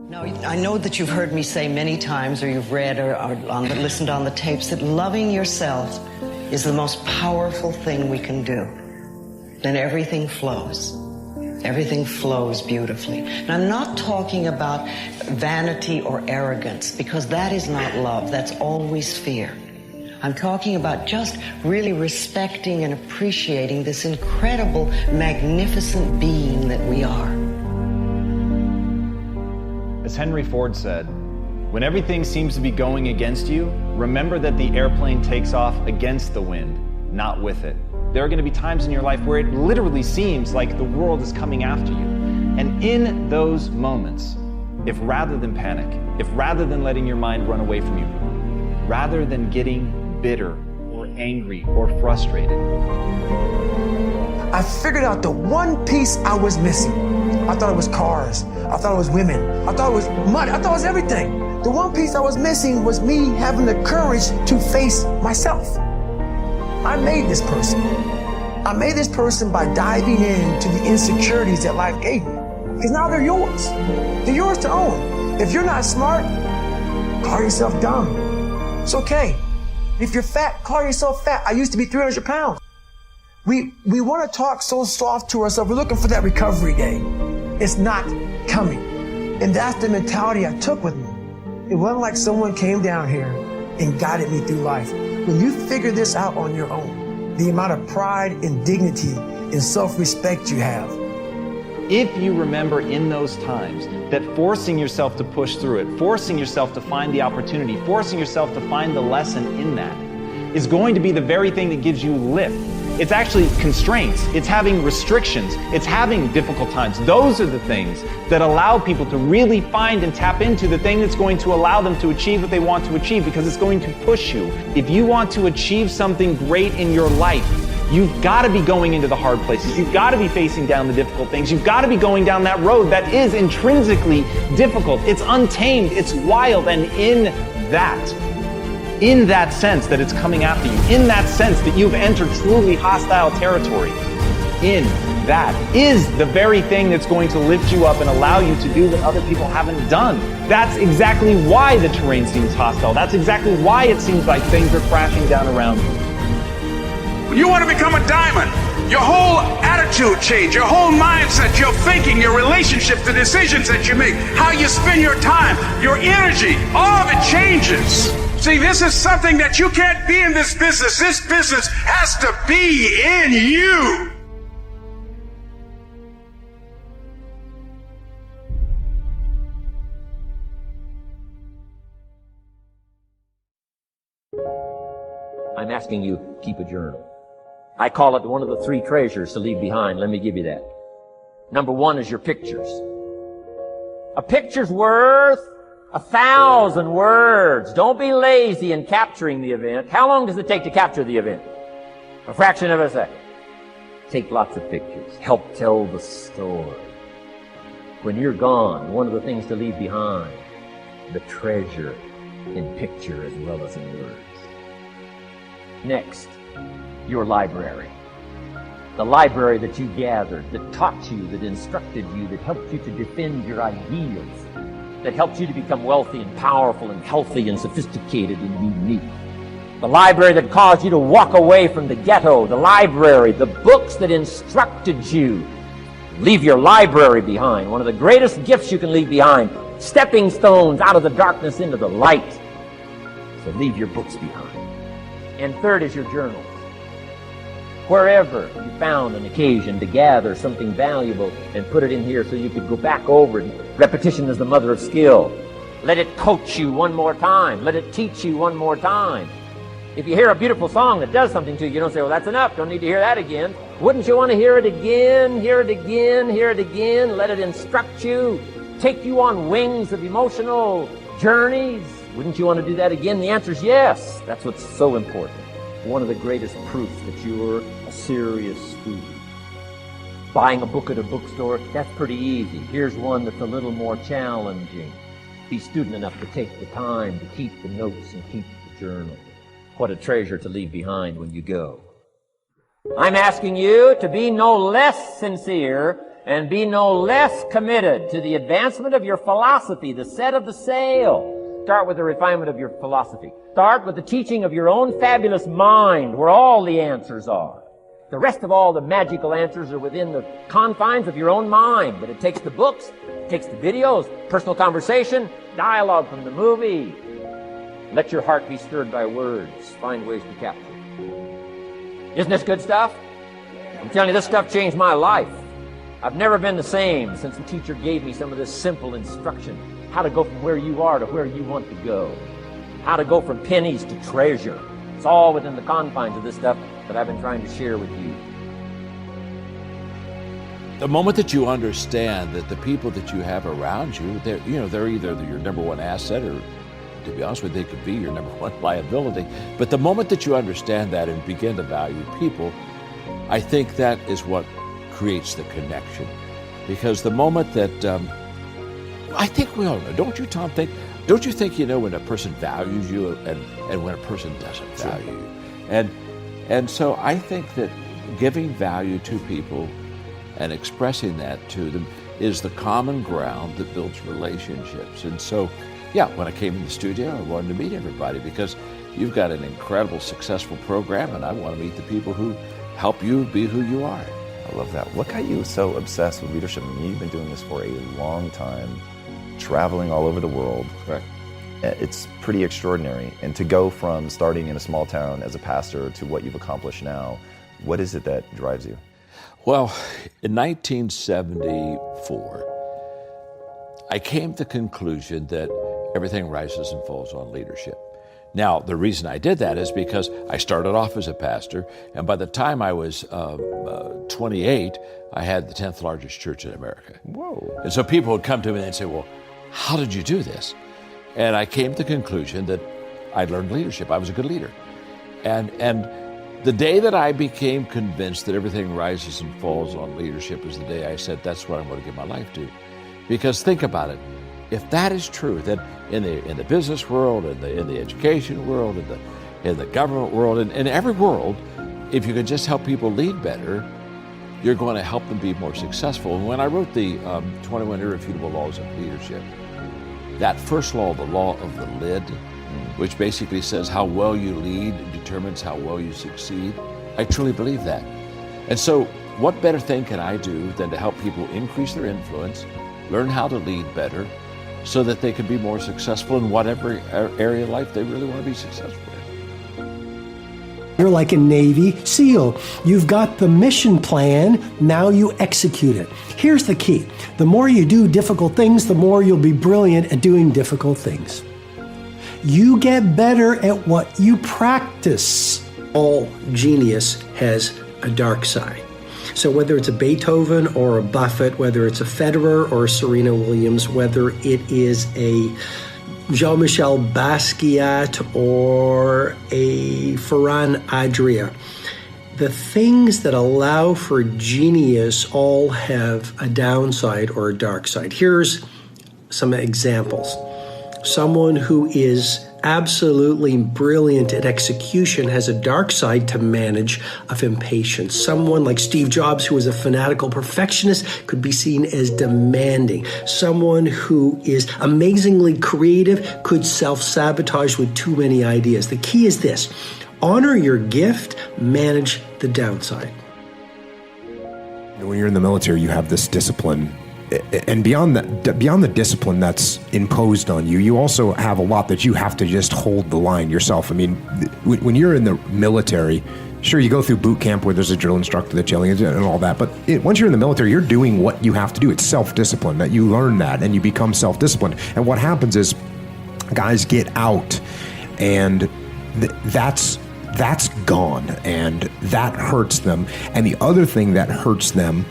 Now, I know that you've heard me say many times, or you've read or listened on the tapes, that loving yourself is the most powerful thing we can do. Then everything flows. Everything flows beautifully. And I'm not talking about vanity or arrogance, because that is not love. That's always fear. I'm talking about just really respecting and appreciating this incredible, magnificent being that we are. As Henry Ford said, when everything seems to be going against you, remember that the airplane takes off against the wind, not with it. There are going to be times in your life where it literally seems like the world is coming after you. And in those moments, if rather than panic, if rather than letting your mind run away from you, rather than getting bitter or angry or frustrated, I figured out the one piece I was missing. I thought it was cars. I thought it was women. I thought it was money. I thought it was everything. The one piece I was missing was me having the courage to face myself. I made this person. I made this person by diving into the insecurities that life gave me. Because now they're yours. They're yours to own. If you're not smart, call yourself dumb. It's okay. If you're fat, call yourself fat. I used to be 300 pounds. We want to talk so soft to ourselves. We're looking for that recovery day. It's not coming. And that's the mentality I took with me. It wasn't like someone came down here and guided me through life. When you figure this out on your own, the amount of pride and dignity and self-respect you have. if you remember in those times that forcing yourself to push through it, forcing yourself to find the opportunity, forcing yourself to find the lesson in that, is going to be the very thing that gives you lift. It's actually constraints, it's having restrictions, it's having difficult times. Those are the things that allow people to really find and tap into the thing that's going to allow them to achieve what they want to achieve, because it's going to push you. If you want to achieve something great in your life, you've got to be going into the hard places. You've got to be facing down the difficult things. You've got to be going down that road that is intrinsically difficult. It's untamed, it's wild, and in that sense that it's coming after you, in that sense that you've entered truly hostile territory, in that is the very thing that's going to lift you up and allow you to do what other people haven't done. That's exactly why the terrain seems hostile. That's exactly why it seems like things are crashing down around you. When you want to become a diamond, your whole attitude change, your whole mindset, your thinking, your relationship, the decisions that you make, how you spend your time, your energy, all of it changes. See, this is something that you can't be in this business. This business has to be in you. I'm asking you to keep a journal. I call it one of the 3 treasures to leave behind. Let me give you that. Number 1 is your pictures. A picture's worth 1,000 words. Don't be lazy in capturing the event. How long does it take to capture the event? A fraction of a second. Take lots of pictures. Help tell the story. When you're gone, one of the things to leave behind, the treasure in picture as well as in words. Next, your library. The library that you gathered, that taught you, that instructed you, that helped you to defend your ideals, that helped you to become wealthy and powerful and healthy and sophisticated and unique. The library that caused you to walk away from the ghetto. The library, the books that instructed you. Leave your library behind. One of the greatest gifts you can leave behind. Stepping stones out of the darkness into the light. So leave your books behind. And third is your journals. Wherever you found an occasion to gather something valuable and put it in here so you could go back over it. Repetition is the mother of skill. Let it coach you one more time. Let it teach you one more time. If you hear a beautiful song that does something to you, you don't say, well, that's enough. Don't need to hear that again. Wouldn't you want to hear it again, hear it again, hear it again? Let it instruct you, take you on wings of emotional journeys. Wouldn't you want to do that again? The answer is yes. That's what's so important. One of the greatest proofs that you're a serious student. Buying a book at a bookstore, that's pretty easy. Here's one that's a little more challenging. Be student enough to take the time to keep the notes and keep the journal. What a treasure to leave behind when you go. I'm asking you to be no less sincere and be no less committed to the advancement of your philosophy, the set of the sail. Start with the refinement of your philosophy. Start with the teaching of your own fabulous mind, where all the answers are. The rest of all the magical answers are within the confines of your own mind. But it takes the books, it takes the videos, personal conversation, dialogue from the movie. Let your heart be stirred by words. Find ways to capture. Isn't this good stuff? I'm telling you, this stuff changed my life. I've never been the same since the teacher gave me some of this simple instruction. How to go from where you are to where you want to go. How to go from pennies to treasure. It's all within the confines of this stuff that I've been trying to share with you. The moment that you understand that the people that you have around you, they're either your number one asset or, to be honest with you, they could be your number one liability. But the moment that you understand that and begin to value people, I think that is what creates the connection. Because the moment that, I think we all know, don't you, Tom, don't you think you know when a person values you and when a person doesn't value you? And so I think that giving value to people and expressing that to them is the common ground that builds relationships. And so, yeah, when I came in the studio, I wanted to meet everybody because you've got an incredible, successful program, and I want to meet the people who help you be who you are. I love that. What got you so obsessed with leadership? I mean, you've been doing this for a long time, traveling all over the world. Correct. It's pretty extraordinary. And to go from starting in a small town as a pastor to what you've accomplished now, what is it that drives you? Well, in 1974, I came to the conclusion that everything rises and falls on leadership. Now, the reason I did that is because I started off as a pastor, and by the time I was 28, I had the 10th largest church in America. Whoa. And so people would come to me and say, well, how did you do this? And I came to the conclusion that I learned leadership. I was a good leader. And the day that I became convinced that everything rises and falls on leadership is the day I said, that's what I'm going to give my life to. Because think about it. If that is true, that in the business world, in the education world, in the government world, in every world, if you can just help people lead better, you're going to help them be more successful. And when I wrote the 21 Irrefutable Laws of Leadership, that first law, the law of the lid, which basically says how well you lead determines how well you succeed, I truly believe that. And so what better thing can I do than to help people increase their influence, learn how to lead better, so that they can be more successful in whatever area of life they really want to be successful in. You're like a Navy SEAL. You've got the mission plan, now you execute it. Here's the key. The more you do difficult things, the more you'll be brilliant at doing difficult things. You get better at what you practice. All genius has a dark side. So whether it's a Beethoven or a Buffett, whether it's a Federer or a Serena Williams, whether it is a Jean-Michel Basquiat or a Ferran Adria, the things that allow for genius all have a downside or a dark side. Here's some examples. Someone who is absolutely brilliant at execution has a dark side to manage of impatience. Someone like Steve Jobs, who is a fanatical perfectionist, could be seen as demanding. Someone who is amazingly creative could self-sabotage with too many ideas. The key is this: honor your gift, manage the downside. When you're in the military, you have this discipline. And beyond the discipline that's imposed on you, you also have a lot that you have to just hold the line yourself. I mean, when you're in the military, sure, you go through boot camp where there's a drill instructor that's yelling and all that, but once you're in the military, you're doing what you have to do. It's self-discipline, that you learn that and you become self-disciplined. And what happens is guys get out and that's gone, and that hurts them. And the other thing that hurts them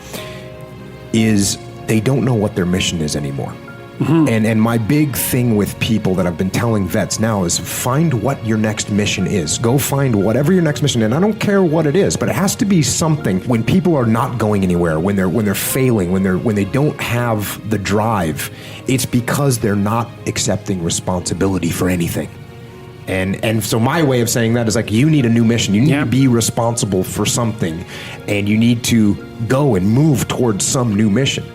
is they don't know what their mission is anymore. Mm-hmm. And my big thing with people that I've been telling vets now is find what your next mission is. Go find whatever your next mission is. And I don't care what it is, but it has to be something. When people are not going anywhere, when they're failing, when they don't have the drive, it's because they're not accepting responsibility for anything. And so my way of saying that is like, you need a new mission. You need to be responsible for something, and you need to go and move towards some new mission.